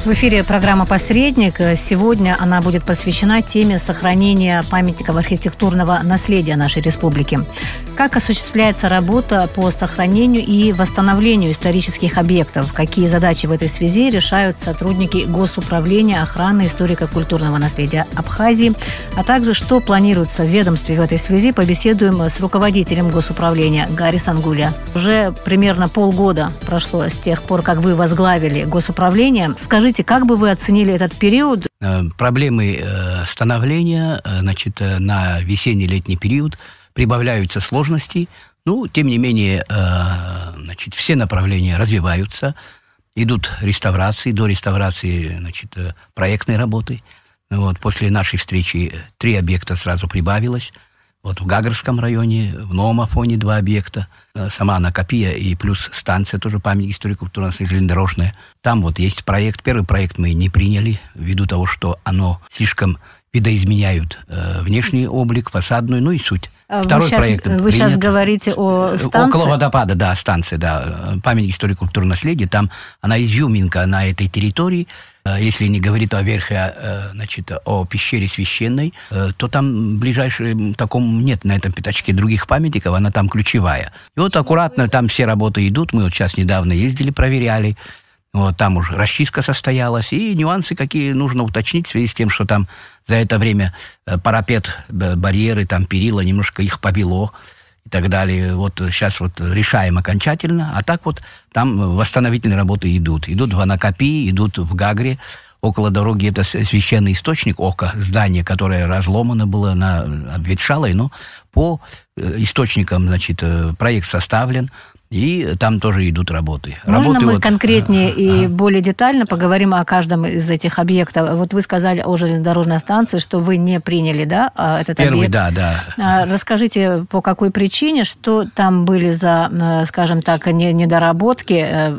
В эфире программа «Посредник». Сегодня она будет посвящена теме сохранения памятников архитектурного наследия нашей республики. Как осуществляется работа по сохранению и восстановлению исторических объектов? Какие задачи в этой связи решают сотрудники Госуправления охраны историко-культурного наследия Абхазии? А также, что планируется в ведомстве в этой связи, побеседуем с руководителем Госуправления Гарри Сангуля. Уже примерно полгода прошло с тех пор, как вы возглавили Госуправление. Скажите, как бы вы оценили этот период? Проблемы становления, на весенне-летний период прибавляются сложности. Тем не менее, все направления развиваются. Идут реставрации, до реставрации, проектной работы. После нашей встречи 3 объекта сразу прибавилось. В Гагарском районе, в Новом Афоне 2 объекта, сама Анакапия и плюс станция, тоже памятник историко-культурного наследия, железнодорожная. Там есть проект. Первый проект мы не приняли, ввиду того, что оно слишком видоизменяет внешний облик, фасадную, и суть. Второй проект вы сейчас говорите о станции? Около водопада, да, станция, да. Памятник историко-культурного наследия. Там она изюминка на этой территории. Если не говорить о верхе, о пещере священной, то там ближайшее таком нет на этом пятачке других памятников, она там ключевая. И аккуратно там все работы идут. Мы сейчас недавно ездили, проверяли. Там уже расчистка состоялась, и нюансы какие нужно уточнить в связи с тем, что там за это время парапет, барьеры, там перила, немножко их побило и так далее. Сейчас решаем окончательно, а так там восстановительные работы идут. Идут в Анакапии, идут в Гагре. Около дороги это священный источник, око, здание, которое разломано было, обветшалое, но по источникам, проект составлен. И там тоже идут работы. Можно мы конкретнее и более детально поговорим о каждом из этих объектов? Вы сказали о железнодорожной станции, что вы не приняли, этот Первый, объект? да. Расскажите, по какой причине, что там были за, скажем так, недоработки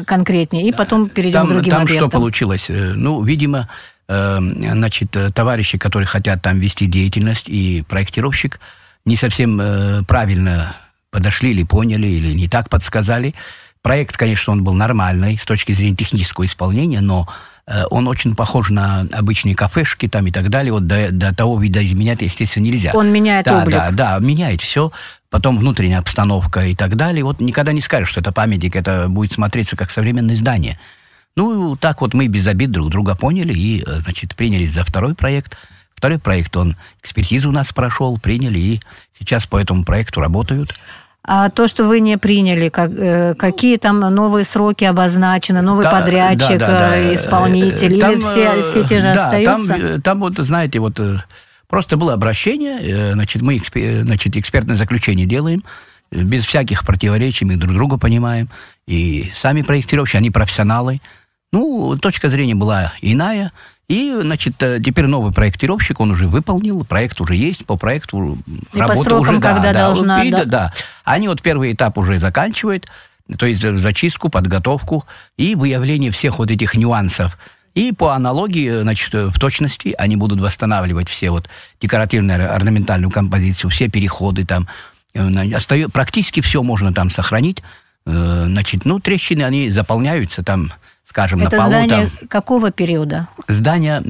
конкретнее, и потом перейдем к другим объектам. Там что получилось? Видимо, товарищи, которые хотят там вести деятельность, и проектировщик не совсем правильно подошли или поняли, или не так подсказали. Проект, конечно, он был нормальный с точки зрения технического исполнения, но он очень похож на обычные кафешки там и так далее. До того вида изменять, естественно, нельзя. Он меняет облик. Да, меняет все. Потом внутренняя обстановка и так далее. Никогда не скажешь, что это памятник, это будет смотреться как современное здание. Так мы без обид друг друга поняли и, принялись за второй проект. Второй проект, он экспертизу у нас прошел, приняли, и сейчас по этому проекту работают. А то, что вы не приняли, какие там новые сроки обозначены, новый подрядчик, исполнитель, или все те же остаются? Там знаете, просто было обращение, мы экспертное заключение делаем, без всяких противоречий, мы друг друга понимаем, и сами проектировщики, они профессионалы. Точка зрения была иная. И, теперь новый проектировщик, он уже выполнил, проект уже есть, по проекту и работа по срокам, уже... когда должна... Да. Они первый этап уже заканчивают, то есть зачистку, подготовку и выявление всех этих нюансов. И по аналогии, в точности, они будут восстанавливать все декоративную орнаментальную композицию, все переходы там. Практически все можно там сохранить. Трещины, они заполняются там, скажем, это на полу. Это здание какого периода? Здание,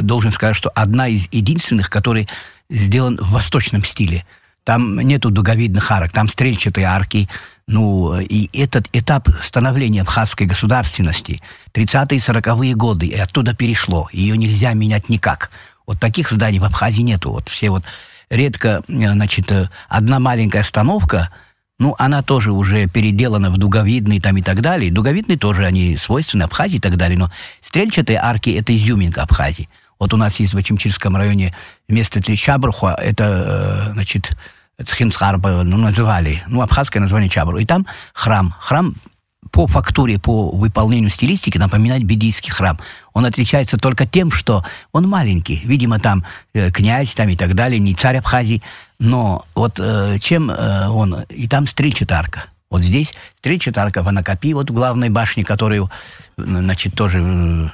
должен сказать, что одна из единственных, который сделан в восточном стиле. Там нету дуговидных арок, там стрельчатые арки. И этот этап становления абхазской государственности, 30-е, 40-е годы, и оттуда перешло. Ее нельзя менять никак. Таких зданий в Абхазии нету. Все редко, одна маленькая остановка, она тоже уже переделана в дуговидный там и так далее. Дуговидные тоже, они свойственны Абхазии и так далее, но стрельчатые арки – это изюминка Абхазии. У нас есть в Ачимчирском районе место Чабруха, это, Цхинцхарба, называли, абхазское название Чабру. И там храм. Храм по фактуре, по выполнению стилистики напоминает буддийский храм. Он отличается только тем, что он маленький. Видимо, там князь там и так далее, не царь Абхазии. Но чем он... И там стрельчатая арка. Здесь стрельчатая арка в Анакапии, в главной башне, которую, тоже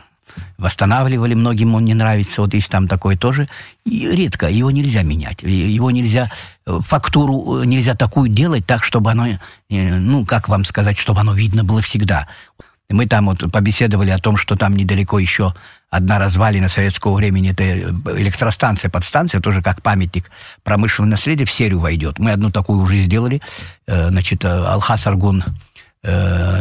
восстанавливали, многим он не нравится, вот есть там такое тоже. И редко, его нельзя менять, его нельзя, фактуру нельзя такую делать так, чтобы оно, ну, как вам сказать, чтобы оно видно было всегда. Мы там вот побеседовали о том, что там недалеко еще одна развалина советского времени, это электростанция, подстанция, тоже как памятник промышленного наследия, в серию войдет. Мы одну такую уже сделали, значит, Алхас-Аргун,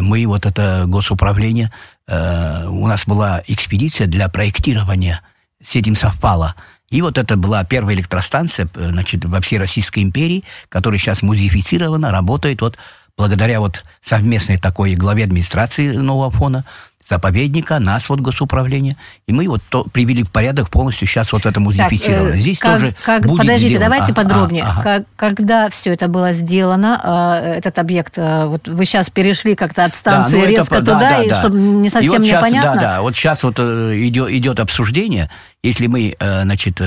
мы, вот это госуправление, у нас была экспедиция для проектирования, с этим совпало. И вот это была первая электростанция, значит, во всей Российской империи, которая сейчас музеифицирована, работает вот благодаря вот совместной такой главе администрации Нового Афона, заповедника, нас вот госуправление, и мы вот привели в порядок полностью сейчас вот это музеифицировано. Здесь тоже будет подождите, сделано. давайте подробнее. Когда все это было сделано, этот объект, вот вы сейчас перешли как-то от станции резко туда, и чтобы не совсем непонятно. Да, вот сейчас вот идет обсуждение, если мы, значит,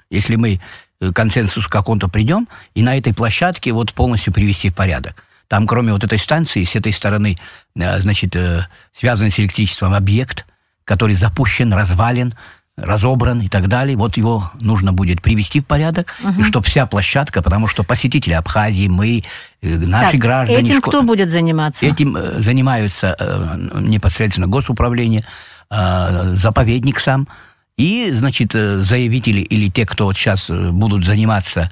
если мы к консенсусу какому-то придем, и на этой площадке вот полностью привести в порядок. Там, кроме вот этой станции, с этой стороны, значит, связан с электричеством объект, который запущен, развален, разобран и так далее. Вот его нужно будет привести в порядок, и чтобы вся площадка, потому что посетители Абхазии, мы, наши граждане... Этим кто будет заниматься? Этим занимаются непосредственно госуправление, заповедник сам, и, значит, заявители или те, кто вот сейчас будут заниматься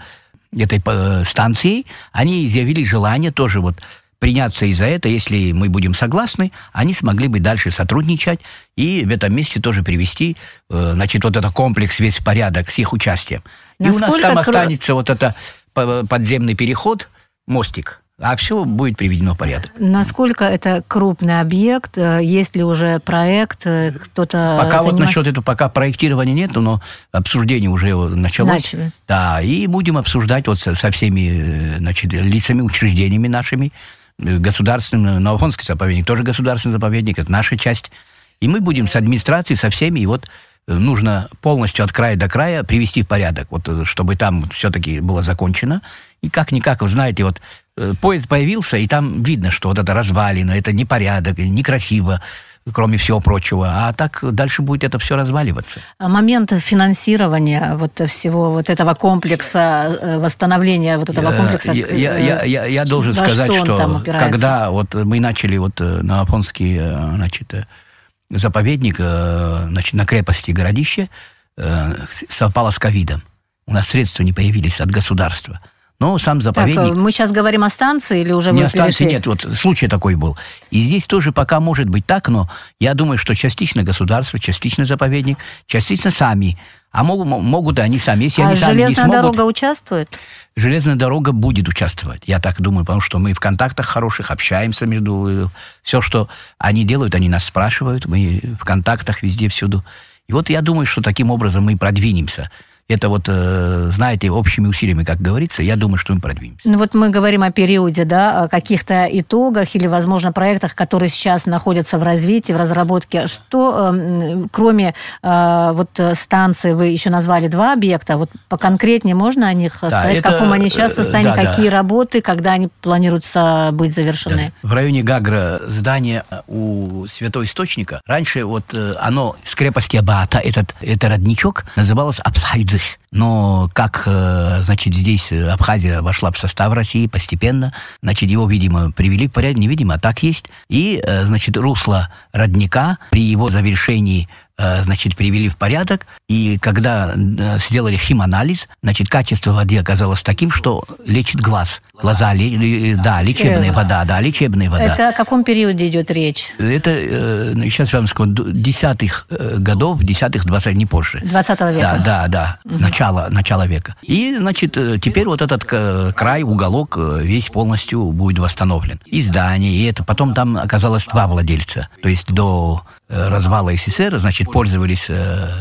этой станцией, они изъявили желание тоже вот приняться и за это, если мы будем согласны, они смогли бы дальше сотрудничать и в этом месте тоже привести, значит, вот этот комплекс весь в порядок с их участием. И у нас там останется вот это подземный переход, мостик, а все будет приведено в порядок. Насколько это крупный объект? Есть ли уже проект? Кто-то пока вот насчет этого, пока проектирования нет, но обсуждение уже началось. Начали. Да, и будем обсуждать вот со всеми, значит, лицами, учреждениями нашими, государственным, Новоафонский заповедник тоже государственный заповедник, это наша часть. И мы будем с администрацией, со всеми, и вот нужно полностью от края до края привести в порядок, вот, чтобы там все-таки было закончено. И как-никак, вы знаете, вот поезд появился, и там видно, что вот это развалина, это непорядок, некрасиво, кроме всего прочего. А так дальше будет это все разваливаться. Момент финансирования вот всего вот этого комплекса, восстановления вот этого комплекса... Я должен сказать, что когда вот мы начали вот Новоафонский, значит, заповедник, значит, на крепости Городище, совпало с ковидом. У нас средства не появились от государства. Но сам заповедник... Так, мы сейчас говорим о станции или уже вы перешли? Не о станции, нет, вот случай такой был. И здесь тоже пока может быть так, но я думаю, что частично государство, частично заповедник, частично сами. А могут и они сами. Если они сами железная дорога участвует? Железная дорога будет участвовать, я так думаю, потому что мы в контактах хороших, общаемся между... Все, что они делают, они нас спрашивают, мы в контактах везде, всюду. И вот я думаю, что таким образом мы продвинемся. Это вот, знаете, общими усилиями, как говорится, я думаю, что мы продвинемся. Ну вот мы говорим о периоде, да, о каких-то итогах или, возможно, проектах, которые сейчас находятся в развитии, в разработке. Что, кроме вот станции, вы еще назвали 2 объекта, вот поконкретнее можно о них сказать, в каком они сейчас состоянии, какие работы, когда они планируются быть завершены? Да. В районе Гагра здание у Святого Источника, раньше вот оно с крепости Абаата, это родничок, называлось Абсайдзих. Но как, значит, здесь Абхазия вошла в состав России постепенно, значит, его, видимо, привели в порядок, невидимо, а так есть. И, значит, русло родника при его завершении, значит, привели в порядок. И когда сделали химанализ, значит, качество воды оказалось таким, что лечит глаз. Глаза, да, лечебная вода, да, лечебная вода. Это о каком периоде идет речь? Это, сейчас я вам скажу, 10-х годов, 10-х, 20-х, не позже. 20 века? Да, начало века. И, значит, теперь вот этот край, уголок весь полностью будет восстановлен. И здание, и это. Потом там оказалось 2 владельца. То есть до развала СССР, значит, пользовались,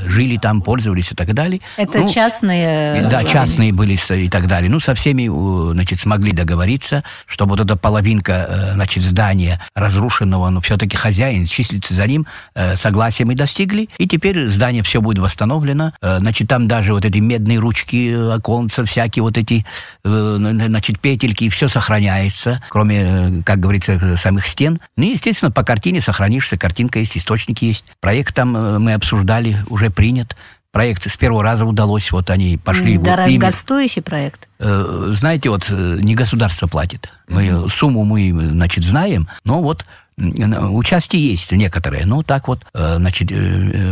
жили там, пользовались и так далее. Это частные? Да, частные были и так далее. Ну, со всеми, значит, смогли договориться, чтобы вот эта половинка, значит, здания разрушенного, но все-таки хозяин числится за ним, согласия мы достигли, и теперь здание все будет восстановлено. Значит, там даже вот эти медные ручки, оконца, всякие вот эти, значит, петельки, все сохраняется, кроме, как говорится, самих стен. Ну, и, естественно, по картине сохранишься, картинка есть, источник источник есть. Проект там мы обсуждали, уже принят. Проект с первого раза удалось, вот они пошли... Дорогостоящий проект? Знаете, вот не государство платит. Сумму мы, значит, знаем, но вот участие есть некоторые. Ну, так вот, значит,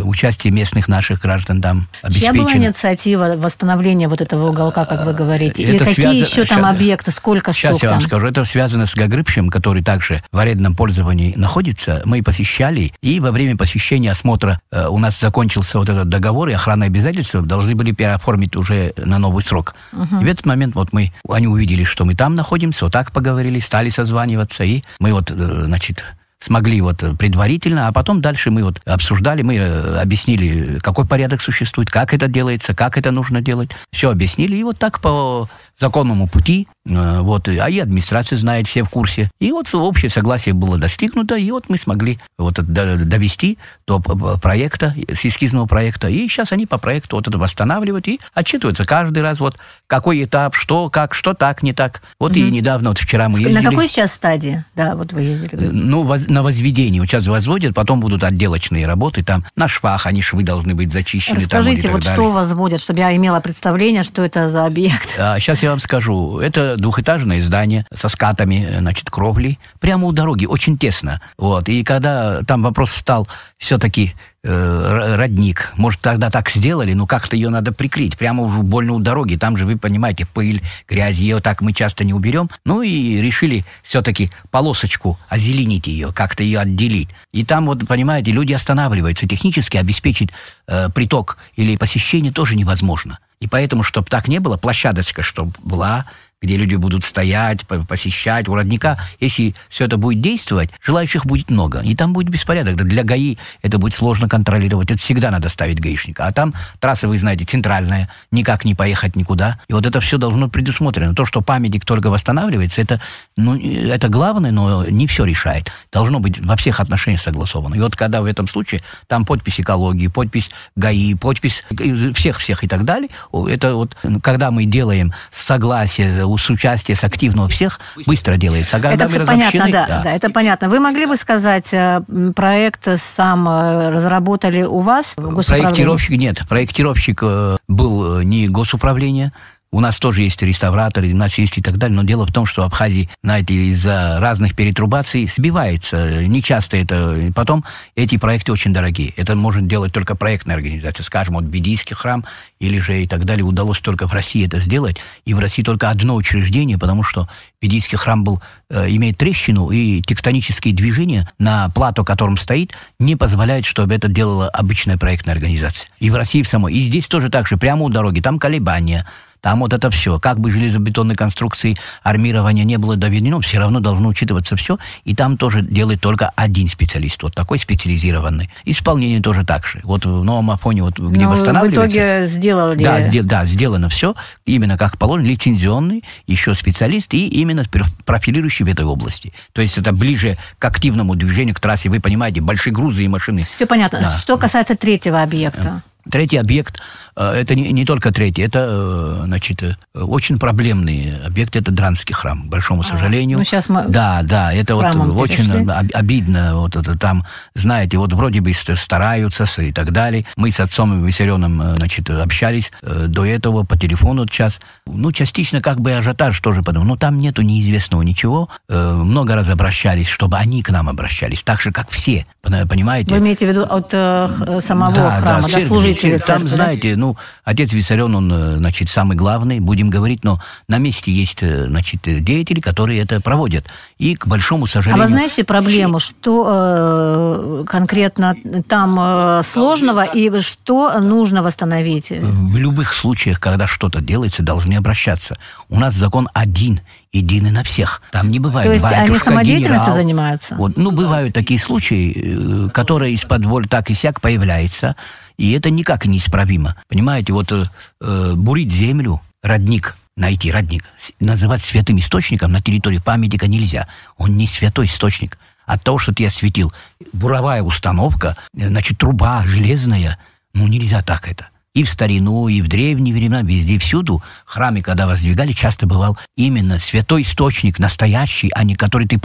участие местных наших граждан там обеспечено. Чья была инициатива восстановления вот этого уголка, как вы говорите? Или какие еще там объекты, сколько штук там? Сейчас я вам скажу. Это связано с Гагрыбшем, который также в арендном пользовании находится. Мы посещали, и во время посещения осмотра у нас закончился вот этот договор, и охранные обязательства должны были переоформить уже на новый срок. И в этот момент вот они увидели, что мы там находимся, вот так поговорили, стали созваниваться, и мы вот, значит, смогли вот предварительно, а потом дальше мы вот обсуждали, мы объяснили, какой порядок существует, как это делается, как это нужно делать. Все объяснили, и вот так по законному пути, вот, а и администрация знает, все в курсе. И вот общее согласие было достигнуто, и вот мы смогли вот довести до проекта, с эскизного проекта, и сейчас они по проекту вот это восстанавливают и отчитываются каждый раз, вот, какой этап, что, как, что так, не так. Вот и недавно, вот вчера мы ездили. На какой сейчас стадии? Да, вот вы ездили. Ну, на возведении. Вот сейчас возводят, потом будут отделочные работы, там на швах, они швы должны быть зачищены. Расскажите, там, вот что возводят, чтобы я имела представление, что это за объект. Сейчас я вам скажу. Это двухэтажное здание со скатами, значит, кровлей, прямо у дороги, очень тесно. Вот. И когда там вопрос встал, все-таки родник, может, тогда так сделали, но как-то ее надо прикрыть, прямо уже больно у дороги, там же, вы понимаете, пыль, грязь, ее так мы часто не уберем. Ну и решили все-таки полосочку озеленить ее, как-то ее отделить. И там, вот, понимаете, люди останавливаются. Технически обеспечить приток или посещение тоже невозможно. И поэтому, чтобы так не было, площадочка, чтобы была, где люди будут стоять, посещать у родника. Если все это будет действовать, желающих будет много. И там будет беспорядок. Для ГАИ это будет сложно контролировать. Это всегда надо ставить гаишника. А там трасса, вы знаете, центральная, никак не поехать никуда. И вот это все должно быть предусмотрено. То, что памятник только восстанавливается, это главное, но не все решает. Должно быть во всех отношениях согласовано. И вот когда в этом случае там подпись экологии, подпись ГАИ, подпись всех и так далее, это вот когда мы делаем согласие с участием, с активного всех, быстро делается. А когда это понятно, да, это понятно. Вы могли бы сказать, проект сам разработали у вас? Проектировщик нет. Проектировщик был не госуправление. У нас тоже есть реставраторы, у нас есть и так далее, но дело в том, что в Абхазии, знаете, из-за разных перетрубаций сбивается, нечасто это, потом эти проекты очень дорогие. Это может делать только проектная организация, скажем, вот Бедийский храм или же и так далее, удалось только в России это сделать, и в России только одно учреждение, потому что Бедийский храм имеет трещину, и тектонические движения на плато, котором стоит, не позволяют, чтобы это делала обычная проектная организация. И в России в самой, и здесь тоже так же, прямо у дороги, там колебания, там вот это все. Как бы железобетонной конструкции армирования не было доведено, все равно должно учитываться все. И там тоже делает только один специалист. Вот такой специализированный. Исполнение тоже так же. Вот в Новом Афоне, вот, где восстанавливается... в итоге сделали... Да, сделано все. Именно как положено. Лицензионный еще специалист и именно профилирующий в этой области. То есть это ближе к активному движению, к трассе. Вы понимаете, большие грузы и машины. Все понятно. Да. Что касается третьего объекта? Третий объект, это не только третий, это, значит, очень проблемный объект, это Дранский храм, к большому сожалению. Ну, сейчас мы да, это вот очень обидно, вот это там, знаете, вот вроде бы стараются и так далее. Мы с отцом Виссарионом, значит, общались до этого по телефону сейчас. Ну, частично как бы ажиотаж тоже подумал, но там нету неизвестного ничего. Много раз обращались, чтобы они к нам обращались, так же, как все, понимаете? Вы имеете в виду от самого храма, да, служителей? Там, знаете, отец Виссарион, он, значит, самый главный, будем говорить, но на месте есть, значит, деятели, которые это проводят. И, к большому сожалению... А вы знаете проблему, что конкретно там сложного и что нужно восстановить? В любых случаях, когда что-то делается, должны обращаться. У нас закон один, единый на всех. Там не бывает... То есть они самодеятельностью занимаются? Вот, бывают такие случаи, которые из-под воли так и сяк появляются, и это никак неисправимо. Понимаете, вот бурить землю, родник, найти родник, называть святым источником на территории памятника нельзя. Он не святой источник. От того, что ты осветил, буровая установка, значит, труба железная, нельзя так это. И в старину, и в древние времена, везде, всюду храмы, когда воздвигали, часто бывал именно святой источник, настоящий, а не который ты...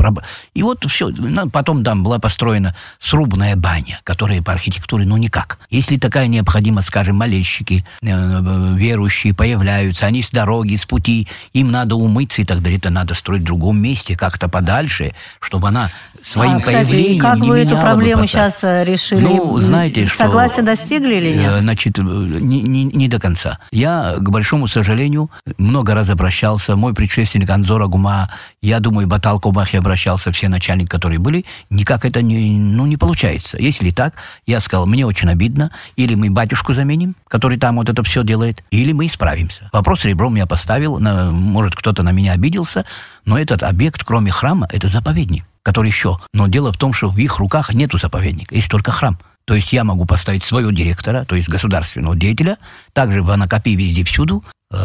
И вот все. Потом там была построена срубная баня, которая по архитектуре, никак. Если такая необходимость, скажем, молельщики, верующие появляются, они с дороги, с пути, им надо умыться и так далее, это надо строить в другом месте, как-то подальше, чтобы она своим появлением как не вы эту меняла проблему бы сейчас решили? Знаете, что... Согласие достигли или нет? Значит, не до конца. Я, к большому сожалению, много раз обращался. Мой предшественник Анзор Агума, я думаю, Батал Кобахи обращался, все начальники, которые были. Никак это не получается. Если так, я сказал, мне очень обидно. Или мы батюшку заменим, который там вот это все делает, или мы исправимся. Вопрос ребром я поставил. Может, кто-то на меня обиделся, но этот объект, кроме храма, это заповедник, который еще. Но дело в том, что в их руках нету заповедника, есть только храм. То есть я могу поставить своего директора, то есть государственного деятеля, также в Анакапи везде всюду,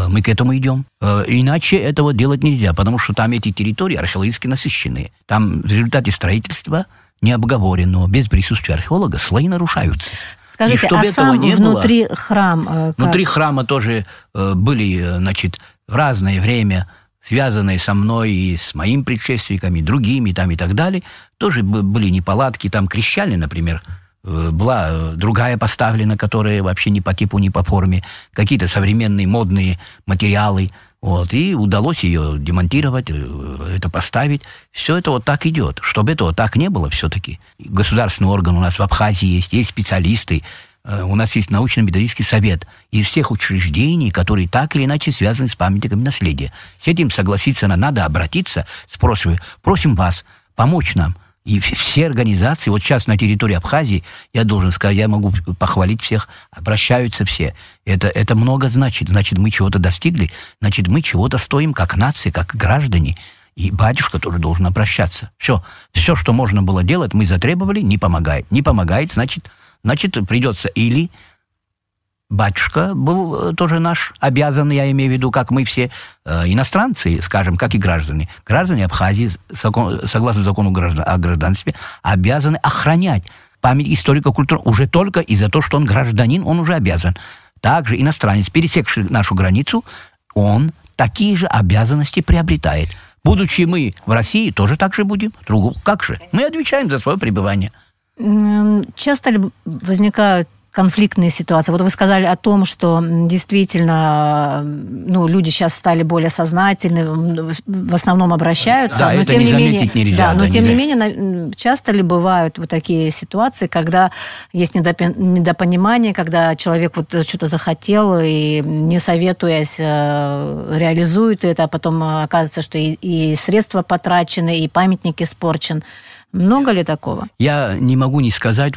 мы к этому идем. Иначе этого делать нельзя, потому что там эти территории археологически насыщенные. Там в результате строительства необговоренного, без присутствия археолога, слои нарушаются. Скажите, а сам внутри храма? Внутри храма тоже были, значит, в разное время связанные со мной и с моим предшественником, и другими там и так далее, тоже были неполадки, там крещали, например, была другая поставлена, которая вообще не по типу, не по форме, какие-то современные модные материалы, и удалось ее демонтировать, это поставить. Все это вот так идет. Чтобы этого так не было все-таки. Государственный орган у нас в Абхазии есть специалисты, у нас есть научно-методический совет из всех учреждений, которые так или иначе связаны с памятниками наследия. С этим согласиться надо обратиться с просьбой. Просим вас помочь нам. И все организации, вот сейчас на территории Абхазии, я должен сказать, я могу похвалить всех, обращаются все. Это много значит. Значит, мы чего-то достигли, значит, мы чего-то стоим как нация, как граждане. И батюшка тоже должен обращаться. Все, что можно было делать, мы затребовали, не помогает. Не помогает, значит придется или... Батюшка был тоже наш, обязан, я имею в виду, как мы все иностранцы, скажем, как и граждане. Граждане Абхазии, согласно закону о гражданстве, обязаны охранять память историко-культуры уже только из-за того, что он гражданин, он уже обязан. Также иностранец, пересекший нашу границу, он такие же обязанности приобретает. Будучи мы в России, тоже так же будем. Как же? Мы отвечаем за свое пребывание. Часто ли возникают конфликтные ситуации? Вот вы сказали о том, что действительно люди сейчас стали более сознательны, в основном обращаются. Да, но это тем не менее, заметить нельзя. Но тем не менее, часто ли бывают вот такие ситуации, когда есть недопонимание, когда человек вот что-то захотел и, не советуясь, реализует это, а потом оказывается, что и средства потрачены, и памятник испорчен. Много ли такого? Я не могу не сказать,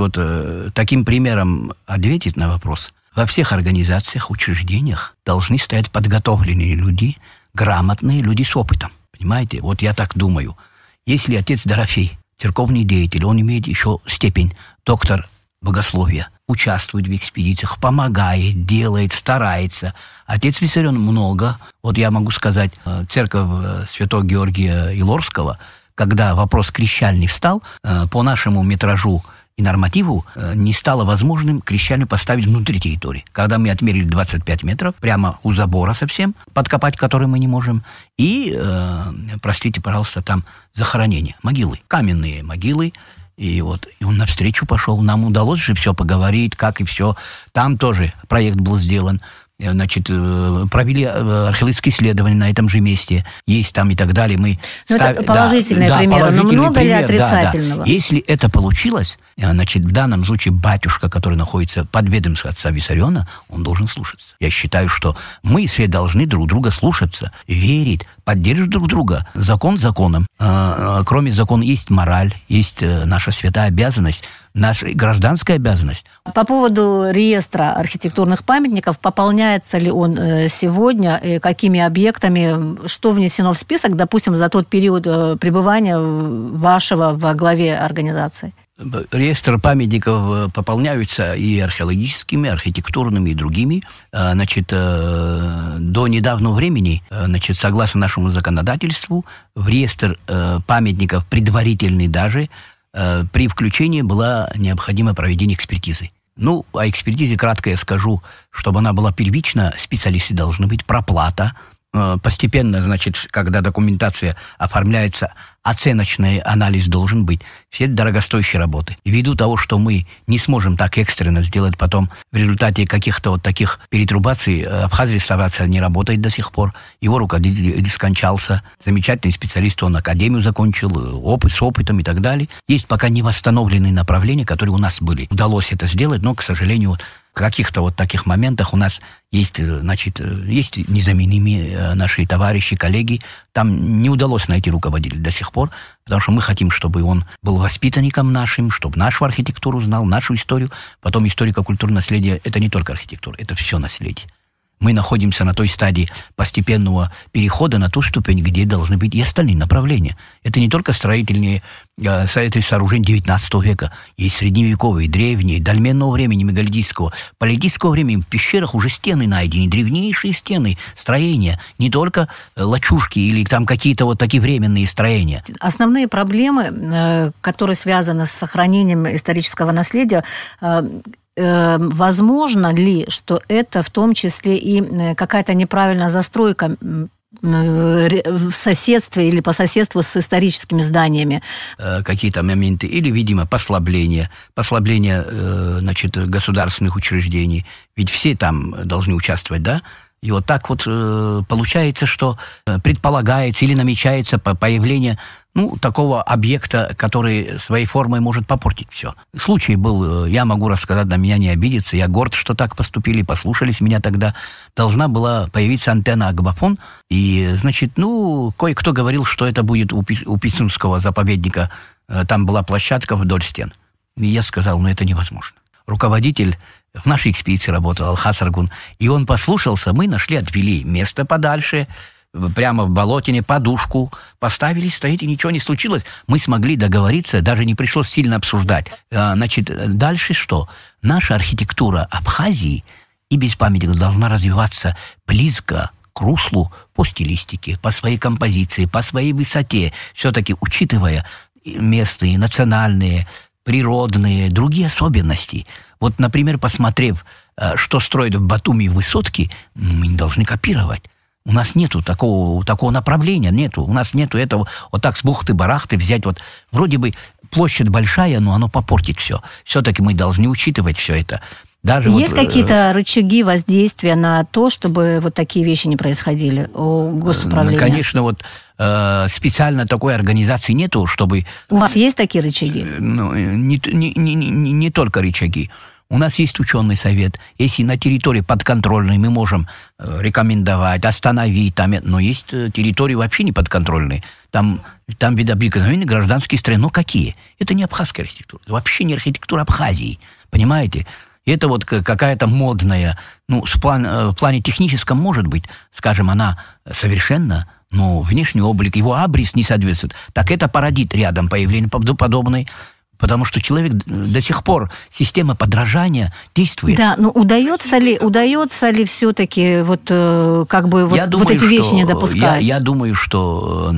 таким примером ответить на вопрос. Во всех организациях, учреждениях должны стоять подготовленные люди, грамотные люди с опытом. Понимаете? Вот я так думаю. Если отец Дорофей, церковный деятель, он имеет еще степень доктор богословия, участвует в экспедициях, помогает, делает, старается. Отец Виссарион много. Вот я могу сказать, церковь Святого Георгия Илорского, когда вопрос крещальный встал, по нашему метражу и нормативу не стало возможным крещальню поставить внутри территории. Когда мы отмерили 25 метров, прямо у забора совсем, подкопать который мы не можем, и, простите, пожалуйста, там захоронение, могилы, каменные могилы, и он навстречу пошел. Нам удалось же все поговорить, как и все. Там тоже проект был сделан. Значит, провели археологические исследования на этом же месте. Есть там и так далее. Это положительные примеры, но много ли отрицательного? Да. Если это получилось, значит, в данном случае батюшка, который находится под ведомством отца Виссариона, он должен слушаться. Я считаю, что мы все должны друг друга слушаться, верить, поддерживать друг друга. Закон законом. Кроме закона есть мораль, есть наша святая обязанность, наша гражданская обязанность. По поводу реестра архитектурных памятников, пополняется ли он сегодня, какими объектами, что внесено в список, допустим, за тот период пребывания вашего во главе организации? Реестр памятников пополняются и археологическими, архитектурными, и другими. Значит, до недавнего времени, значит, согласно нашему законодательству, в реестр памятников предварительный даже при включении было необходимо проведение экспертизы. Ну, о экспертизе кратко я скажу, чтобы она была первична, специалисты должны быть, проплата. Постепенно, значит, когда документация оформляется, оценочный анализ должен быть. Все это дорогостоящие работы. Ввиду того, что мы не сможем так экстренно сделать потом, в результате каких-то вот таких перетрубаций, Абхазия реставрация не работает до сих пор. Его руководитель скончался. Замечательный специалист, он академию закончил, опыт с опытом и так далее. Есть пока не восстановленные направления, которые у нас были. Удалось это сделать, но, к сожалению, в каких-то вот таких моментах у нас есть, значит, есть незаменимые наши товарищи, коллеги. Там не удалось найти руководителя до сих пор, потому что мы хотим, чтобы он был воспитанником нашим, чтобы нашу архитектуру знал, нашу историю. Потом историко-культурное наследие – это не только архитектура, это все наследие. Мы находимся на той стадии постепенного перехода на ту ступень, где должны быть и остальные направления. Это не только строительные сооружения 19 века. Есть средневековые, древние, дольменного времени, мегалитического, палеолитического времени. В пещерах уже стены найдены, древнейшие стены, строения. Не только лачушки или там какие-то вот такие временные строения. Основные проблемы, которые связаны с сохранением исторического наследия, возможно ли, что это в том числе и какая-то неправильная застройка в соседстве или по соседству с историческими зданиями? Какие-то моменты. Или, видимо, послабление, значит, государственных учреждений. Ведь все там должны участвовать, да? И вот так вот получается, что предполагается или намечается появление такого объекта, который своей формой может попортить все. Случай был, я могу рассказать, на меня не обидеться, я горд, что так поступили, послушались меня тогда. Должна была появиться антенна Агбафон, и, значит, кое-кто говорил, что это будет у Пицунского заповедника, там была площадка вдоль стен. И я сказал, это невозможно. Руководитель в нашей экспедиции работал, Алхас Аргун, и он послушался, мы отвели место подальше, прямо в болотине, подушку, поставили стоять, и ничего не случилось. Мы смогли договориться, даже не пришлось сильно обсуждать. Значит, дальше что? Наша архитектура Абхазии и без памятника должна развиваться близко к руслу по стилистике, по своей композиции, по своей высоте. Все-таки учитывая местные, национальные, природные, другие особенности. Вот, например, посмотрев, что строят в Батуми высотки, мы не должны копировать. У нас нету такого направления, нету. У нас нету этого вот так с бухты-барахты взять. Вот вроде бы площадь большая, но оно попортит все. Все-таки мы должны учитывать все это. Даже есть какие-то рычаги воздействия на то, чтобы вот такие вещи не происходили у госуправления? Конечно, специально такой организации нету, чтобы... У вас есть такие рычаги? Не только рычаги. У нас есть ученый совет. Если на территории подконтрольной мы можем рекомендовать, остановить, но есть территории вообще не подконтрольные. Там виды обыкновенные гражданские строения. Но какие? Это не абхазская архитектура. Это вообще не архитектура Абхазии. Понимаете? Это вот какая-то модная, в плане техническом, может быть, скажем, она совершенна, но внешний облик, его абрис не соответствует. Так это породит рядом появление подобной. Потому что человек до сих пор, система подражания действует. Да, но удается ли все-таки эти вещи не допускать? Я думаю, что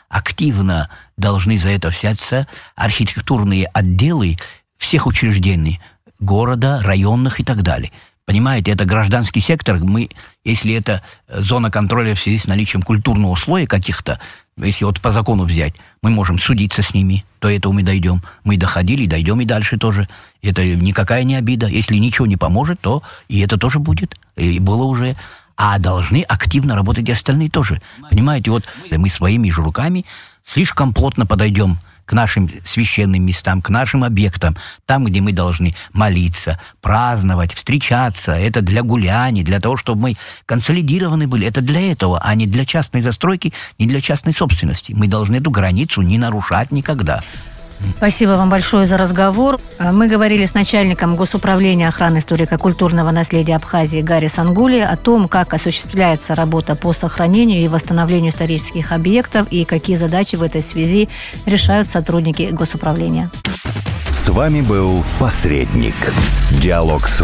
активно должны за это взяться архитектурные отделы всех учреждений города, районных и так далее. Понимаете, это гражданский сектор. Если это зона контроля в связи с наличием культурного слоя каких-то, если по закону взять, мы можем судиться с ними, до этого мы дойдем. Мы доходили, дойдем и дальше тоже. Это никакая не обида. Если ничего не поможет, то и это тоже будет. И было уже. А должны активно работать и остальные тоже. Понимаете, мы своими же руками слишком плотно подойдем к нашим священным местам, к нашим объектам, там, где мы должны молиться, праздновать, встречаться. Это для гуляний, для того, чтобы мы консолидированы были. Это для этого, а не для частной застройки, не для частной собственности. Мы должны эту границу не нарушать никогда. Спасибо вам большое за разговор. Мы говорили с начальником Госуправления охраны историко-культурного наследия Абхазии Гарри Сангули о том, как осуществляется работа по сохранению и восстановлению исторических объектов и какие задачи в этой связи решают сотрудники Госуправления. С вами был «Посредник». Диалог с